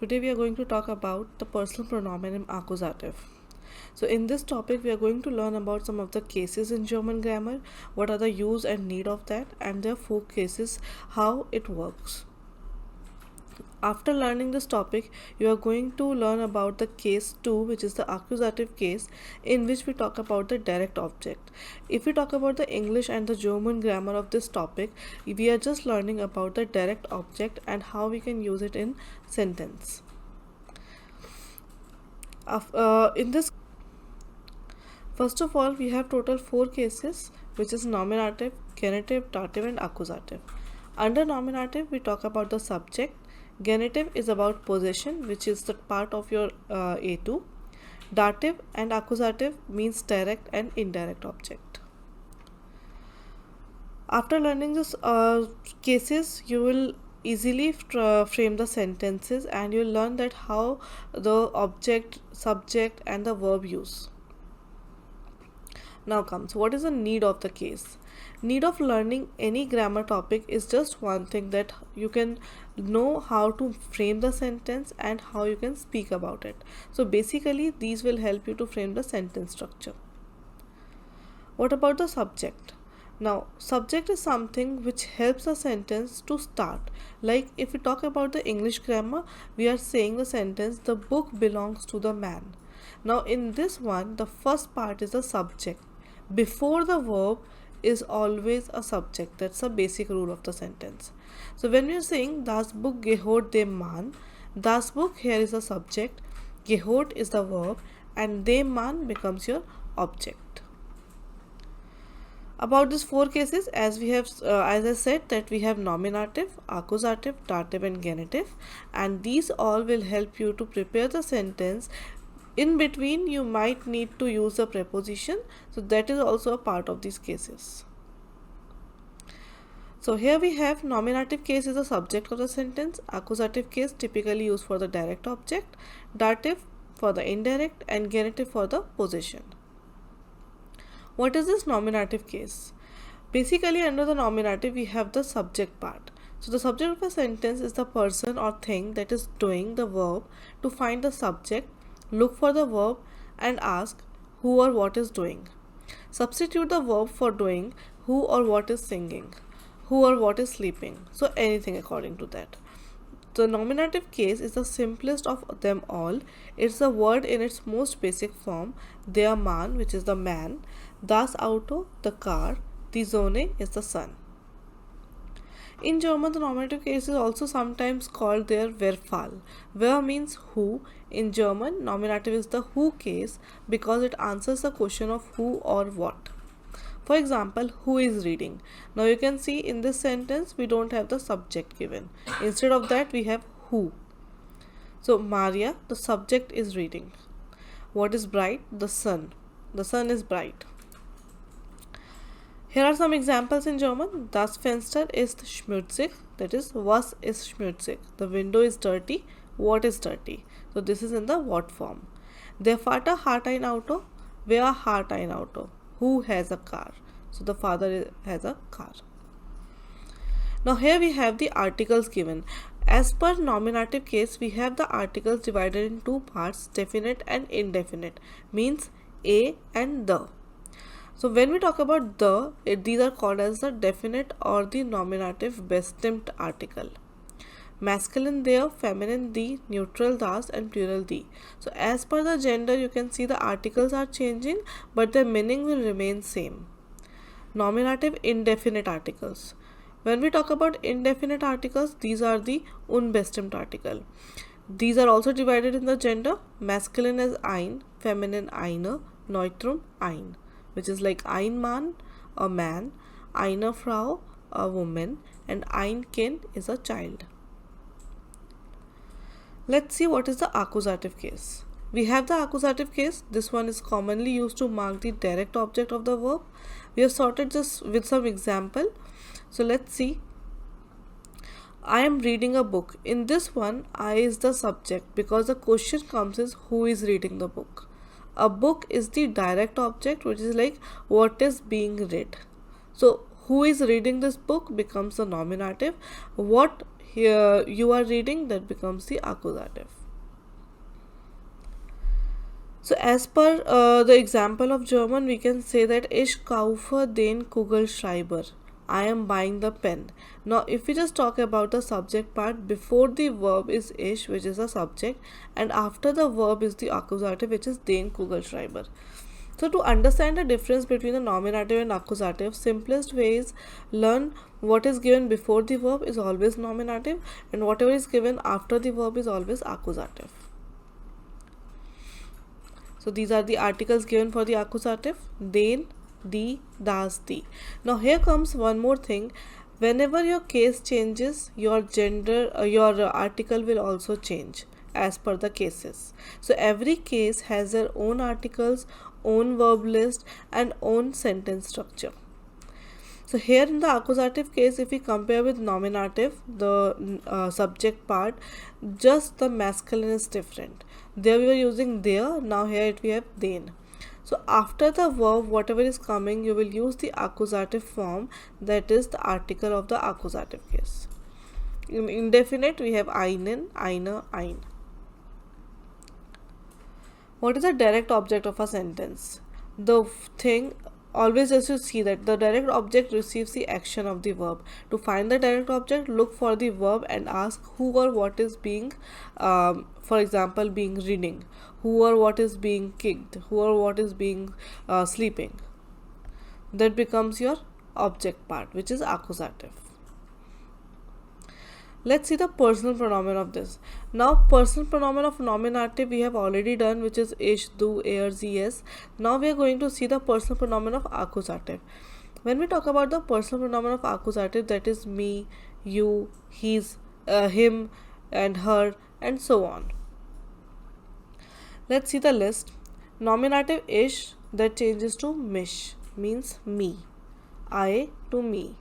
Today we are going to talk about the personal pronoun in accusative. So in this topic we are going to learn about some of the cases in German grammar, what are the use and need of that, and their 4 cases, how it works. After learning this topic, you are going to learn about the case 2, which is the accusative case, in which we talk about the direct object. If we talk about the English and the German grammar of this topic, we are just learning about the direct object and how we can use it in sentence. In this, first of all, we have total 4 cases, which is nominative, genitive, dative, and accusative. Under nominative, we talk about the subject. Genitive is about possession, which is the part of your A2. Dative and accusative means direct and indirect object. After learning this cases, you will easily frame the sentences, and you'll learn that how the object, subject, and the verb use. Now comes what is the need of the case. Need of learning any grammar topic is just one thing, that you can know how to frame the sentence and how you can speak about it. So basically these will help you to frame the sentence structure. What about the subject? Now subject is something which helps a sentence to start. Like if we talk about the English grammar, we are saying the sentence, the book belongs to the man. Now in this one, the first part is the subject. Before the verb is always a subject. That's a basic rule of the sentence. So when we are saying das Buch gehört dem Mann, das Buch here is the subject, gehört is the verb, and dem Mann becomes your object. About these 4 cases, as we have, as I said, that we have nominative, accusative, dative, and genitive, and these all will help you to prepare the sentence. In between, you might need to use a preposition, so that is also a part of these cases. So here we have nominative case is the subject of the sentence, accusative case typically used for the direct object, dative for the indirect, and genitive for the possession. What is this nominative case? Basically, under the nominative we have the subject part. So the subject of a sentence is the person or thing that is doing the verb. To find the subject, look for the verb and ask who or what is doing. Substitute the verb for doing, who or what is singing, who or what is sleeping. So anything according to that. The nominative case is the simplest of them all. It's a word in its most basic form. Der Mann, which is the man, das Auto, the car, die Sonne is the sun. In German, the nominative case is also sometimes called their wer Fall. Wer means who. In German, nominative is the who case because it answers the question of who or what. For example, who is reading? Now you can see in this sentence we don't have the subject given. Instead of that we have who. So Maria, the subject, is reading. What is bright? The sun. The sun is bright. Here are some examples in German. Das Fenster ist schmutzig. That is, was is schmutzig. The window is dirty. What is dirty? So this is in the what form. Der Vater hat ein Auto. Wer hat ein Auto? Who has a car? So the father has a car. Now here we have the articles given. As per nominative case, we have the articles divided in 2 parts, definite and indefinite. Means a and the. So when we talk about the, these are called as the definite or the nominative bestimmt article. Masculine there, feminine the, neutral das, and plural the. So as per the gender, you can see the articles are changing, but their meaning will remain same. Nominative indefinite articles. When we talk about indefinite articles, these are the unbestimmt article. These are also divided in the gender. Masculine is ein, feminine eine, neutrum ein, which is like ein Mann, a man, eine Frau, a woman, and ein Kind is a child. Let's see what is the accusative case. We have the accusative case. This one is commonly used to mark the direct object of the verb. We have sorted this with some example. So let's see. I am reading a book. In this one, I is the subject because the question comes is who is reading the book. A book is the direct object, which is like what is being read. So who is reading this book becomes the nominative. What here you are reading, that becomes the accusative. So as per the example of German, we can say that ich kaufe den Kugelschreiber. I am buying the pen. Now if we just talk about the subject part, before the verb is ich, which is the subject, and after the verb is the accusative, which is den Kugelschreiber. So to understand the difference between the nominative and accusative, simplest way is learn what is given before the verb is always nominative, and whatever is given after the verb is always accusative. So these are the articles given for the accusative: den, die, das, die. Now here comes one more thing. Whenever your case changes, your gender, your article will also change as per the cases. So every case has their own articles, own verb list, and own sentence structure. So here in the accusative case, if we compare with nominative, the subject part, just the masculine is different. There we were using their, now here we have den. So after the verb, whatever is coming, you will use the accusative form, that is the article of the accusative case. In indefinite, we have einen, eine, ein. What is the direct object of a sentence? The thing, always as you see that the direct object receives the action of the verb. To find the direct object, look for the verb and ask who or what is being, for example, being reading, who or what is being kicked, who or what is being sleeping. That becomes your object part, which is accusative. Let's see the personal pronoun of this. Now personal pronoun of nominative we have already done, which is ich, du, er, sie, es. Now we are going to see the personal pronoun of accusative. When we talk about the personal pronoun of accusative, that is me, you, his, him, and her, and so on. Let's see the list. Nominative ich, that changes to mich, means me. I to me.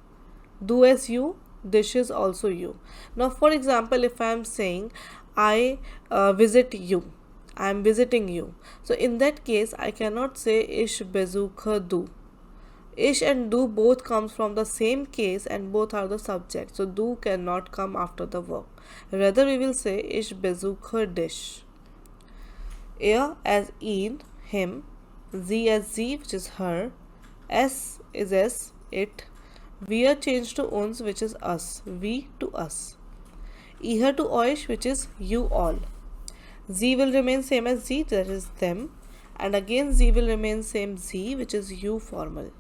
Du as you, this is also you. Now for example, if I am saying I visit you, I am visiting you, so in that case I cannot say ich besuche du. Ich and du both comes from the same case and both are the subject, so du cannot come after the verb. Rather we will say ich besuche dich. Er as ihn, him, sie as sie, which is her, es is es, it, we are changed to uns, which is us, we to us. Ihr to euch, which is you all. Sie will remain same as sie, that is them. And again sie will remain same sie, which is you formal.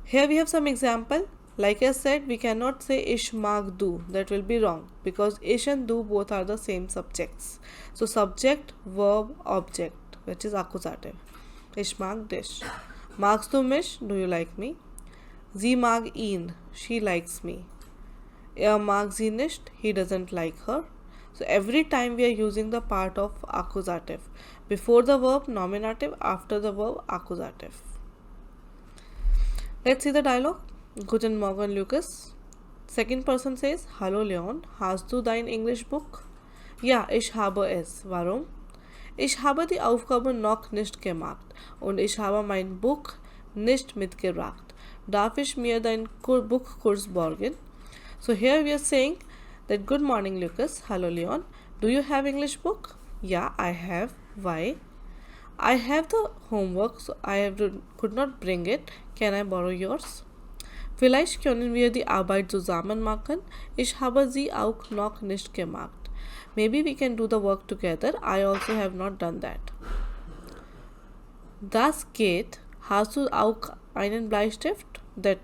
Here we have some example. Like I said, we cannot say ich mag du. That will be wrong because ich and du both are the same subjects. So subject, verb, object, which is accusative. Ich mag dich. Magst du mich? Do you like me? Sie mag ihn, she likes me. Er mag sie nicht, he doesn't like her. So every time we are using the part of accusative. Before the verb nominative, after the verb accusative. Let's see the dialogue. Guten Morgen, Lucas. Second person says, Hallo Leon, hast du dein English book? Ja, ich habe es. Warum? Ich habe die Aufgabe noch nicht gemacht und ich habe mein Buch nicht mitgebracht. Darf ich mir dein Buchkurs borgen? So here we are saying that good morning Lucas, hello Leon, do you have English book? Yeah, I have. Why? I have the homework, so could not bring it. Can I borrow yours? Vielleicht können wir die Arbeit zusammen machen. Ich habe sie auch noch nicht gemacht. Maybe we can do the work together. I also have not done that. Das geht. Hast du auch einen Bleistift? That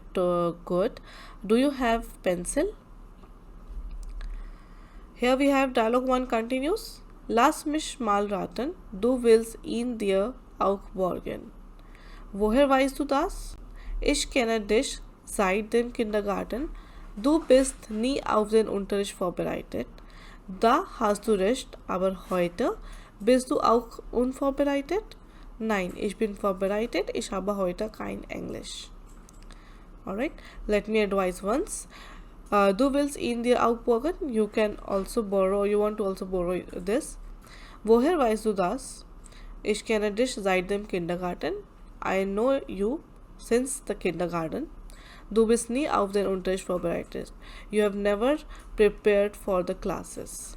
good. Do you have pencil? Here we have dialogue 1 continues. Lass mich mal raten. Du willst ihn dir auch borgen. Woher weißt du das? Ich kenne dich seit dem Kindergarten. Du bist nie auf den Unterricht vorbereitet. Da hast du recht, aber heute bist du auch unvorbereitet? Nein, ich bin vorbereitet. Ich habe heute kein Englisch. Alright, let me advise once. Du willst ihn dir auch borgen? You can also borrow, you want to also borrow this. Woher weißt du das? Ich kenne dich seit dem Kindergarten. I know you since the kindergarten. Du bist nie auf den Unterricht vorbereitet. You have never prepared for the classes.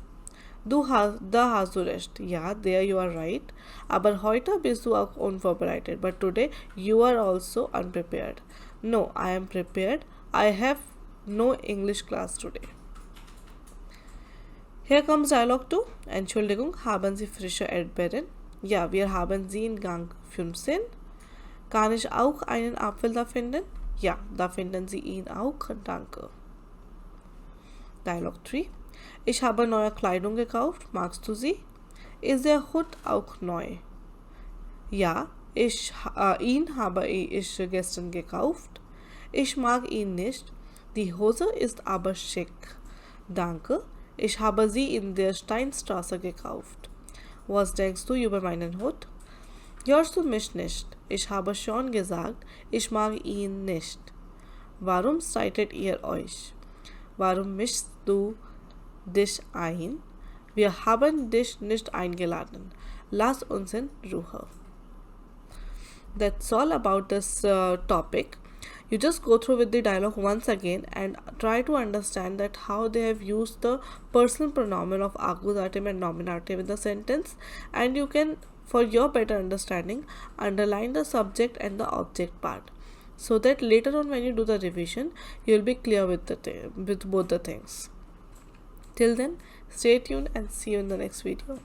Da hast du recht. Ja, there you are right. Aber heute bist du auch unvorbereitet. But today you are also unprepared. No, I am prepared. I have no English class today. Here comes dialogue 2. Entschuldigung, haben Sie frische Erdbeeren? Ja, wir haben sie in Gang 15. Kann ich auch einen Apfel da finden? Ja, da finden Sie ihn auch. Danke. Dialog 3. Ich habe neue Kleidung gekauft. Magst du sie? Ist der Hut auch neu? Ja, ihn habe ich gestern gekauft. Ich mag ihn nicht. Die Hose ist aber schick. Danke. Ich habe sie in der Steinstraße gekauft. Was denkst du über meinen Hut? Hörst du mich nicht? Ich habe schon gesagt, ich mag ihn nicht. Warum streitet ihr euch? Warum mischst du dich ein? Wir haben dich nicht eingeladen. Lass uns in Ruhe. That's all about this topic. You just go through with the dialogue once again and try to understand that how they have used the personal pronoun of accusative and nominative in the sentence, and you can, for your better understanding, underline the subject and the object part, so that later on when you do the revision you will be clear with with both the things. Till then, stay tuned and see you in the next video.